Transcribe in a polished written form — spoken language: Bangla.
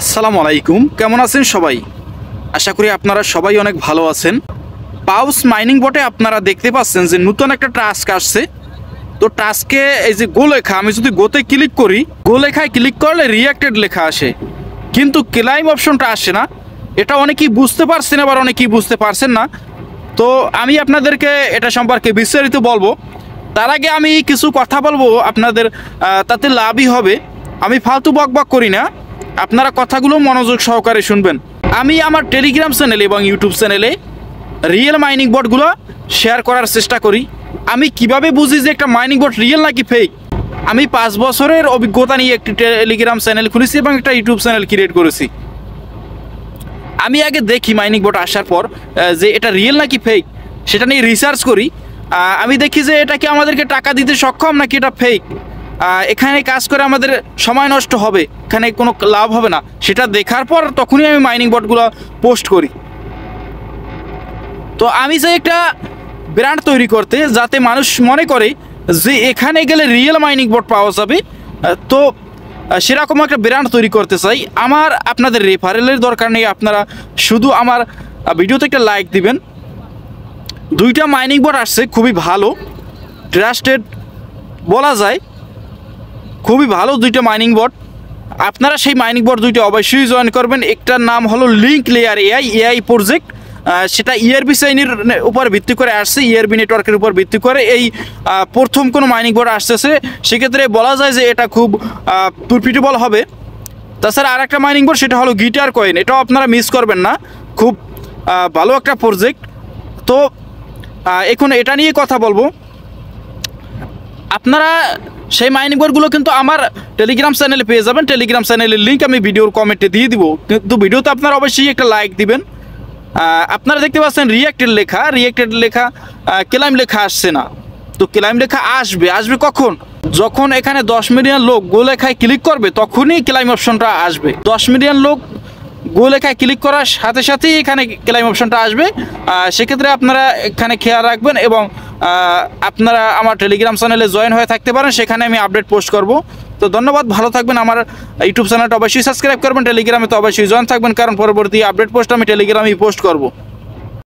আসসালামু আলাইকুম, কেমন আছেন সবাই? আশা করি আপনারা সবাই অনেক ভালো আছেন। পাউস মাইনিং বটে আপনারা দেখতে পাচ্ছেন যে নতুন একটা টাস্ক আসছে। তো টাস্কে এই যে গো লেখা, আমি যদি গোতে ক্লিক করি, গো লেখায় ক্লিক করলে রিয়াক্টেড লেখা আসে, কিন্তু ক্লাইম অপশনটা আসে না। এটা অনেকেই বুঝতে পারছেন, আবার অনেকেই বুঝতে পারছেন না। তো আমি আপনাদেরকে এটা সম্পর্কে বিস্তারিত বলবো। তার আগে আমি কিছু কথা বলবো আপনাদের, তাতে লাভই হবে। আমি ফালতু বকবক করি না, আপনারা কথাগুলো মনোযোগ সহকারে শুনবেন। আমি আমার টেলিগ্রাম চ্যানেলে এবং ইউটিউব চ্যানেলে রিয়েল মাইনিং বটগুলো শেয়ার করার চেষ্টা করি। আমি কিভাবে বুঝি যে একটা মাইনিং বট রিয়েল নাকি ফেক? আমি 5 বছরের অভিজ্ঞতা নিয়ে একটি টেলিগ্রাম চ্যানেল খুলেছি এবং একটা ইউটিউব চ্যানেল ক্রিয়েট করেছি। আমি আগে দেখি মাইনিং বট আসার পর যে এটা রিয়েল নাকি ফেক, সেটা নিয়ে রিসার্চ করি। আমি দেখি যে এটা কি আমাদেরকে টাকা দিতে সক্ষম নাকি এটা ফেক। এখানে কাজ করে আমাদের সময় নষ্ট হবে, এখানে কোনো লাভ হবে না, সেটা দেখার পর তখনই আমি মাইনিং বটগুলো পোস্ট করি। তো আমি চাই একটা ব্র্যান্ড তৈরি করতে, যাতে মানুষ মনে করে যে এখানে গেলে রিয়েল মাইনিং বট পাওয়া যাবে। তো সেরকম একটা ব্র্যান্ড তৈরি করতে চাই। আমার আপনাদের রেফারেলের দরকার নেই, আপনারা শুধু আমার ভিডিওতে একটা লাইক দিবেন। 2টা মাইনিং বট আসছে, খুবই ভালো, ট্রাস্টেড বলা যায়, খুবই ভালো 2টা মাইনিং বট। আপনারা সেই মাইনিং বট 2টা অবশ্যই জয়েন করবেন। একটার নাম হলো লিঙ্ক লেয়ার এআই প্রজেক্ট, সেটা ইআরবি সাইনের উপর ভিত্তি করে আসছে, ইআরবি নেটওয়ার্কের উপর ভিত্তি করে এই প্রথম কোনো মাইনিং বট আসতেছে। সেক্ষেত্রে বলা যায় যে এটা খুব প্রফিটেবল হবে। তাছাড়া আর একটা মাইনিং বট, সেটা হলো গিটার কয়েন, এটাও আপনারা মিস করবেন না, খুব ভালো একটা প্রজেক্ট। তো এখন এটা নিয়ে কথা বলবো। আপনারা সেই মাইনিং বটগুলো কিন্তু আমার টেলিগ্রাম চ্যানেলে পেয়ে যাবেন। টেলিগ্রাম চ্যানেলের লিঙ্ক আমি ভিডিওর কমেন্টে দিয়ে দিব, কিন্তু ভিডিওতে আপনারা অবশ্যই একটা লাইক দিবেন। আপনারা দেখতে পাচ্ছেন রিয়াক্টেড লেখা ক্লাইম লেখা আসছে না। তো ক্লাইম লেখা আসবে কখন? যখন এখানে 10 মিলিয়ন লোক গো লেখায় ক্লিক করবে, তখনই ক্লাইম অপশনটা আসবে। 10 মিলিয়ন লোক গো লেখায় ক্লিক করার সাথে সাথেই এখানে ক্লাইম অপশনটা আসবে। সেক্ষেত্রে আপনারা এখানে খেয়াল রাখবেন এবং আপনারা আমার টেলিগ্রাম চ্যানেলে জয়েন হয়ে থাকতে পারেন, সেখানে আমি আপডেট পোস্ট করব। তো ধন্যবাদ, ভালো থাকবেন। আমার ইউটিউব চ্যানেলটা অবশ্যই সাবস্ক্রাইব করবেন, টেলিগ্রামে তো অবশ্যই জয়েন থাকবেন, কারণ পরবর্তী আপডেট পোস্ট আমি টেলিগ্রামেই পোস্ট করব।